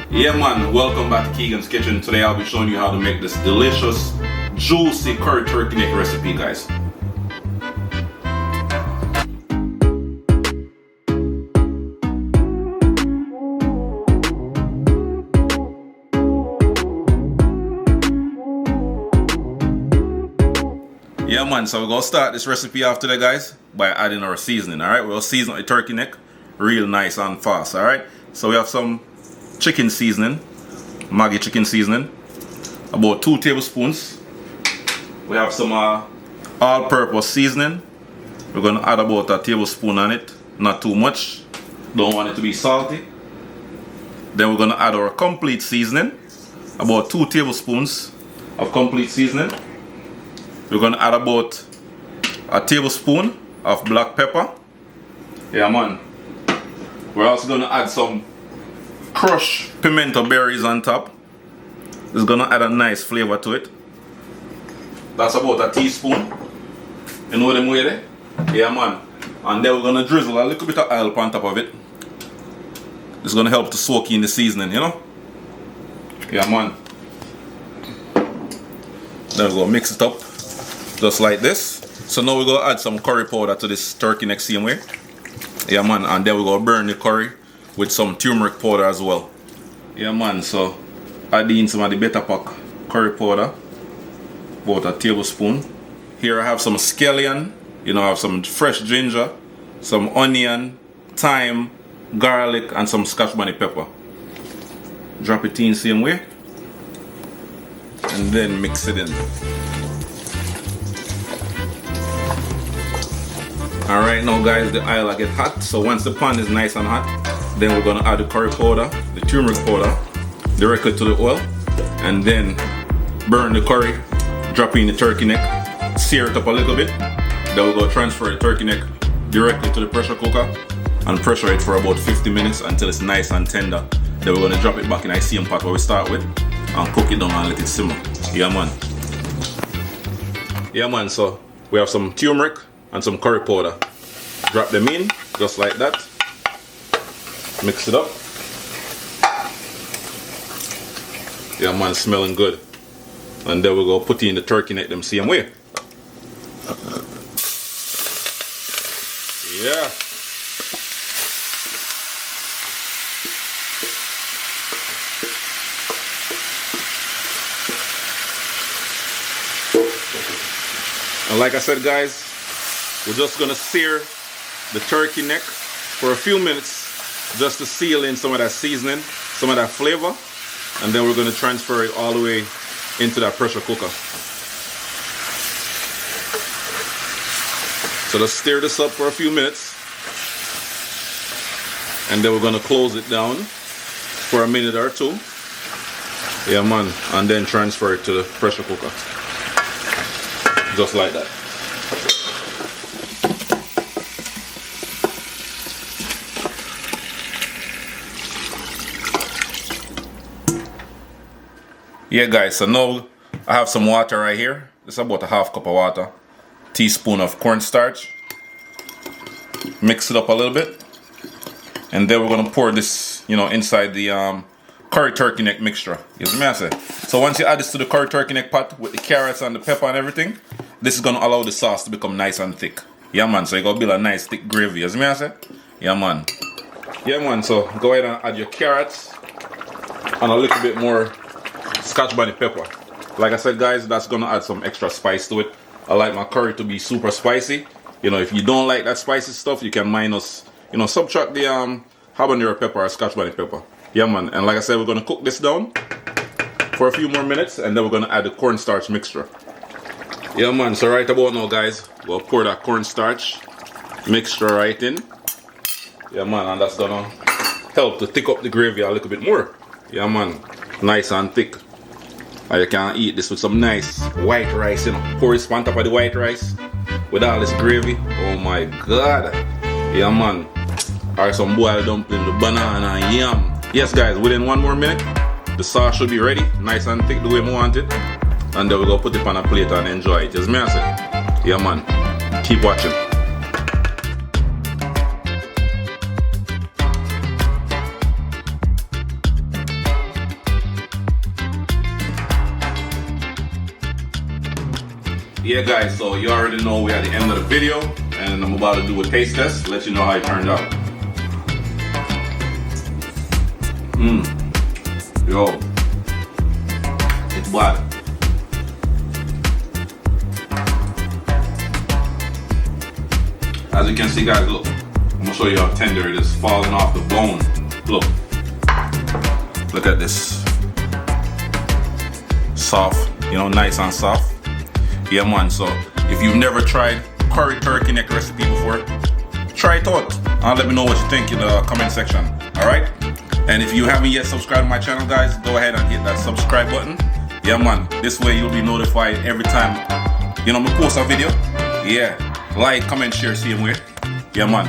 Yeah man, welcome back to Keegan's Kitchen. Today I'll be showing you how to make this delicious, juicy curry turkey neck recipe, guys. Yeah man, so we're gonna start this recipe off today, guys, by adding our seasoning. Alright, we'll season the turkey neck real nice and fast. Alright, so we have some chicken seasoning, Maggi chicken seasoning, about 2 tablespoons. We have some all-purpose seasoning. We're gonna add about a tablespoon on it, not too much, don't want it to be salty. Then we're gonna add our complete seasoning, about 2 tablespoons of complete seasoning. We're gonna add about a tablespoon of black pepper. Yeah man. We're also gonna add some crushed pimento berries on top. It's gonna add a nice flavor to it. That's about a teaspoon. You know them way there? Yeah man. And then we're gonna drizzle a little bit of oil on top of it. It's gonna help to soak in the seasoning, you know? Yeah man. Then we're gonna mix it up just like this. So now we're gonna add some curry powder to this turkey neck same way. Yeah man, and then we're gonna burn the curry with some turmeric powder as well. Yeah man, so add in some of the better pack curry powder, about a tablespoon. Here I have some scallion, you know, I have some fresh ginger, some onion, thyme, garlic, and some scotch bonnet pepper. Drop it in same way, and then mix it in. Alright now guys, the oil will get hot, so once the pan is nice and hot, then we're gonna add the curry powder, the turmeric powder, directly to the oil, and then burn the curry, drop in the turkey neck, sear it up a little bit, then we're gonna transfer the turkey neck directly to the pressure cooker and pressure it for about 50 minutes until it's nice and tender. Then we're gonna drop it back in the same pot where we start with and cook it down and let it simmer. Yeah man. Yeah man, so we have some turmeric and some curry powder. Drop them in just like that. Mix it up. Yeah man, smelling good. And then we're gonna put in the turkey neck them same way. Yeah. And like I said guys, we're just gonna sear the turkey neck for a few minutes just to seal in some of that seasoning, some of that flavor, and then we're gonna transfer it all the way into that pressure cooker. So let's stir this up for a few minutes, and then we're gonna close it down for a minute or two. Yeah man, and then transfer it to the pressure cooker. Just like that. Yeah guys, so now I have some water right here. It's about a half cup of water. Teaspoon of cornstarch. Mix it up a little bit. And then we're gonna pour this, you know, inside the curry turkey neck mixture. You see me I say? So once you add this to the curry turkey neck pot with the carrots and the pepper and everything, this is gonna allow the sauce to become nice and thick. Yeah man, so you're gonna build a nice thick gravy. You see me I say? Yeah man. Yeah man, so go ahead and add your carrots and a little bit more scotch bonnet pepper. Like I said guys, that's gonna add some extra spice to it. I like my curry to be super spicy. You know, if you don't like that spicy stuff, you can minus, you know, subtract the habanero pepper or scotch bonnet pepper. Yeah man, and like I said, we're gonna cook this down for a few more minutes, and then we're gonna add the cornstarch mixture. Yeah man, so right about now guys, we'll pour that cornstarch mixture right in. Yeah man, and that's gonna help to thick up the gravy a little bit more. Yeah man, nice and thick. And you can eat this with some nice white rice, you know. Pour it on top of the white rice with all this gravy. Oh my god. Yeah man. Or some boiled dumpling with banana and yam. Yes guys, within 1 more minute, the sauce should be ready. Nice and thick the way we want it. And then we're gonna put it on a plate and enjoy it. Just me I say. Yeah man. Keep watching. Yeah guys, so you already know we're at the end of the video and I'm about to do a taste test, let you know how it turned out. Yo, it's bad. As you can see guys, look, I'm gonna show you how tender it is, falling off the bone. Look at this. Soft, you know, nice and soft. Yeah man, so if you've never tried curry turkey neck recipe before, try it out and let me know what you think in the comment section. Alright? And if you haven't yet subscribed to my channel guys, go ahead and hit that subscribe button. Yeah man, this way you'll be notified every time, you know, me post a video. Yeah, like, comment, share, same way. Yeah man.